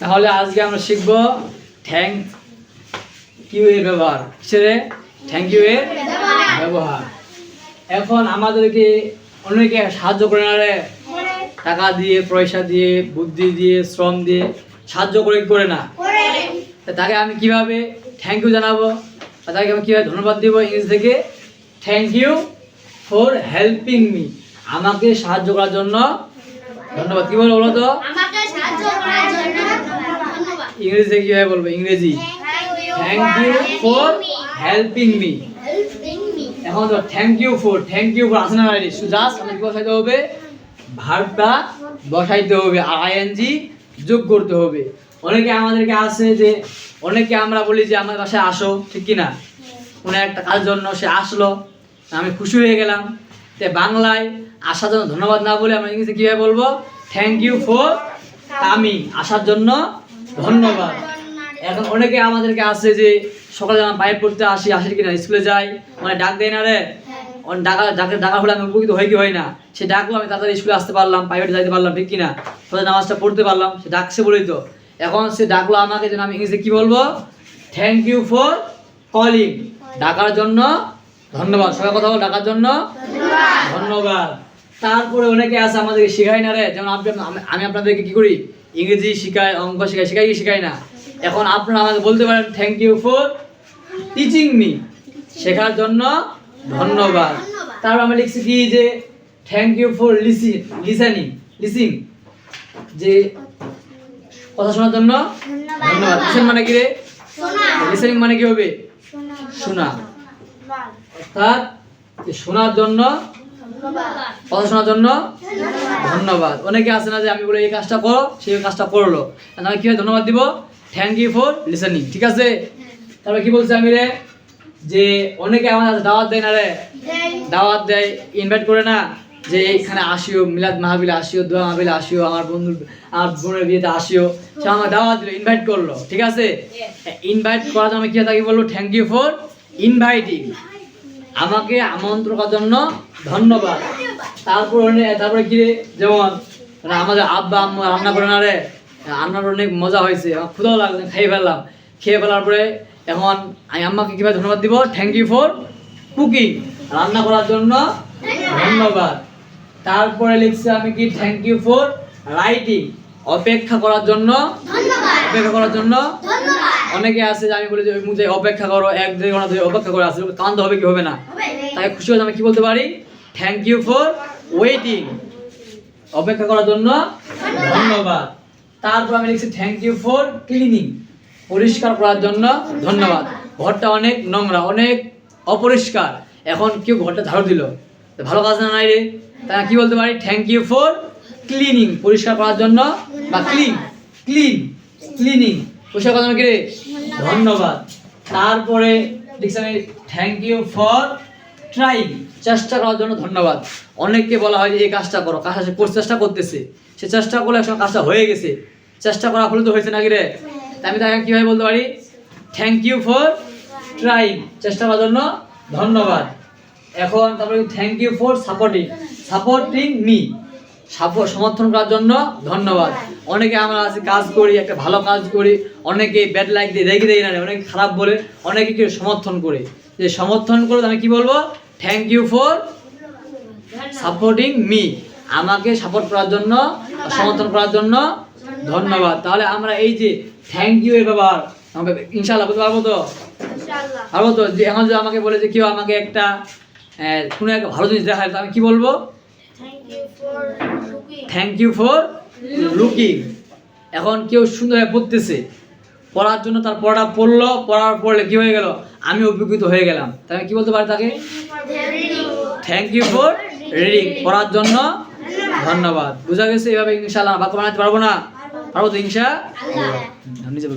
তাহলে আজকে আমরা শিখব থ্যাংক ইউ এর ব্যবহার। কিসের থ্যাংক ইউ এর ব্যবহার? এখন আমাদেরকে অনেকে সাহায্য করে না রে, টাকা দিয়ে, পয়সা দিয়ে, বুদ্ধি দিয়ে, শ্রম দিয়ে সাহায্য করে না। তাকে আমি কিভাবে থ্যাংক ইউ জানাবো, তাকে আমি কিভাবে ধন্যবাদ দিব? ইংরেজি থেকে thank you for helping me, আমাকে সাহায্য করার জন্য ধন্যবাদ। কি বলবো বলো তো? ইংরেজি থেকে কিভাবে বলবো? ইংরেজি thank you for helping me. এখন তো থ্যাংক ইউ ফর আসে না, জাস্ট আমাকে কি বসাইতে হবে? ভার্বটা বসাইতে হবে, আইএনজি যোগ করতে হবে। অনেকে আমাদেরকে আছে যে, অনেকে আমরা বলি যে আমার বাসায় আসো, ঠিক কি না? কোনো একটা কাজের জন্য সে আসলো, আমি খুশি হয়ে গেলাম। তো বাংলায় আসার জন্য ধন্যবাদ না বলে আমরা ইংরেজিতে কীভাবে বলবো? থ্যাংক ইউ ফর কামিং, আসার জন্য ধন্যবাদ। এখন অনেকে আমাদেরকে আছে যে সকালে যখন বাইরে পড়তে আসি কিনা, স্কুলে যাই, মানে ডাক দেয় না রে, ডাকা হলে আমি উপকৃত হই কি হয় না? সে ডাকলো, আমি তাড়াতাড়ি স্কুলে আসতে পারলাম, প্রাইভেটে যাইতে পারলাম, ঠিক কিনা? তাহলে নামাজটা পড়তে পারলাম, সে ডাকছে বলেই তো। এখন সে ডাকলো আমাকে, যেন আমি ইংরেজিতে কি বলবো? থ্যাংক ইউ ফর কলিং, ডাকার জন্য ধন্যবাদ। সবাই কথা বল, ডাকার জন্য ধন্যবাদ। তারপরে অনেকে আছে আমাদেরকে শেখায় না রে, যেমন আমি আপনাদেরকে কি করি? ইংরেজি শিখাই, অঙ্ক শিখাই না। এখন আপনারা আমাকে বলতে পারেন thank you for teaching me, শেখার জন্য ধন্যবাদ। তারপর আমি লিখছি কি যে থ্যাংক ইউ ফর লিসেনিং, যে কথা শোনার জন্য ধন্যবাদ। লিসেন মানে কি রে? লিসেনিং মানে কি হবে? শোনা। অর্থাৎ শোনার জন্য, কথা শোনার জন্য ধন্যবাদ। অনেকে আছে না যে আমি বলে এই কাজটা করো, সেই কাজটা করলো, আমি কিভাবে ধন্যবাদ দিব? থ্যাংক ইউ ফর লিসেনিং, ঠিক আছে? তারপরে কি বলছি আমি রে, যে অনেকে আমাদের দাওয়াত দেয় না রে, দাওয়াত দেয়, ইনভাইট করে না, যে এখানে আসিও, মিলাদ মাহফিলে আসিও, দোয়া মাহফিলে আসিও, আমার বোনের বিয়েতে আসিও। সে আমার দাওয়াত দিল, ইনভাইট করলো, ঠিক আছে? ইনভাইট করার জন্য আমি কি তাকে বলবো? থ্যাংক ইউ ফর ইনভাইটিং, আমাকে আমন্ত্রণ করার জন্য ধন্যবাদ। তারপরে কি রে, যেমন আমাদের আব্বা আম্মা রান্না করে না রে, রান্নার অনেক মজা হয়েছে, আমার ক্ষুধাও লাগছে, খেয়ে ফেলার পরে এখন আমি আম্মাকে কীভাবে ধন্যবাদ দিব? থ্যাংক ইউ ফর কুকিং, রান্না করার জন্য ধন্যবাদ। তারপরে লিখছি আমি কি? থ্যাংক ইউ ফর রাইটিং, অপেক্ষা করার জন্য অনেকে আছে যে আমি বলি যে মুঝে অপেক্ষা করো, 1-2 ঘন্টা ধরে অপেক্ষা করে আছে, কান্দ হবে কি হবে না? তাই খুশি হয়ে আমি কি বলতে পারি? থ্যাংক ইউ ফর ওয়েটিং, অপেক্ষা করার জন্য ধন্যবাদ। তারপর আমি লিখছি থ্যাংক ইউ ফর ক্লিনিং, পরিষ্কার করার জন্য ধন্যবাদ। ঘরটা অনেক নোংরা, অনেক অপরিষ্কার, এখন কেউ ঘরটা ঝাড়ু দিল, ভালো কাজ না নাই রে, তাই কি বলতে পারি? থ্যাংক ইউ ফর ক্লিনিং, পরিষ্কার করার জন্য, বা ক্লিনিং পরিষ্কার করার জন্য কি রে? ধন্যবাদ। তারপরে লিখছি আমি থ্যাংক ইউ ফর ট্রাইং, চেষ্টা করার জন্য ধন্যবাদ। অনেককে বলা হয় যে এই কাজটা করো, কাজটা সে চেষ্টা করতেছে, সে চেষ্টা করলে একসময় কাজটা হয়ে গেছে, চেষ্টা করা হলে তো হয়েছে নাকি রে? তাই আমি তাকে কীভাবে বলতে পারি? থ্যাংক ইউ ফর ট্রাইং, চেষ্টা করার জন্য ধন্যবাদ। এখন তারপরে thank you for supporting me, সমর্থন করার জন্য ধন্যবাদ। অনেকে আমরা আছে কাজ করি, একটা ভালো কাজ করি, অনেকে ব্যাড লাইক দিয়ে রেখে দেয় না, অনেকে খারাপ বলে, অনেকে কি সমর্থন করে, যে সমর্থন করে আমি কি বলবো? Thank you for supporting me, আমাকে সাপোর্ট করার জন্য, সমর্থন করার জন্য ধন্যবাদ। তাহলে আমরা এই যে থ্যাংক ইউ এর ব্যবহার ইনশাআল্লাহ বলতে পারবো তো? যে এখন যদি আমাকে বলে যে কেউ আমাকে একটা কোনো একটা ভালো জিনিস দেখায়, তো আমি কি বলবো? Thank you for looking. এখন কেউ সুন্দরভাবে পড়তেছে, পড়ার জন্য তার পড়াটা পড়লে কি হয়ে গেল? আমি উপকৃত হয়ে গেলাম, তাই আমি কি বলতে পারি তাকে? থ্যাংক ইউ ফর রিডিং, পড়ার জন্য ধন্যবাদ। বুঝা গেছে? এভাবে ইনশাআল্লাহ বাক্য বানাতে পারবো না? পারবো তো ইনশাআল্লাহ? নিজে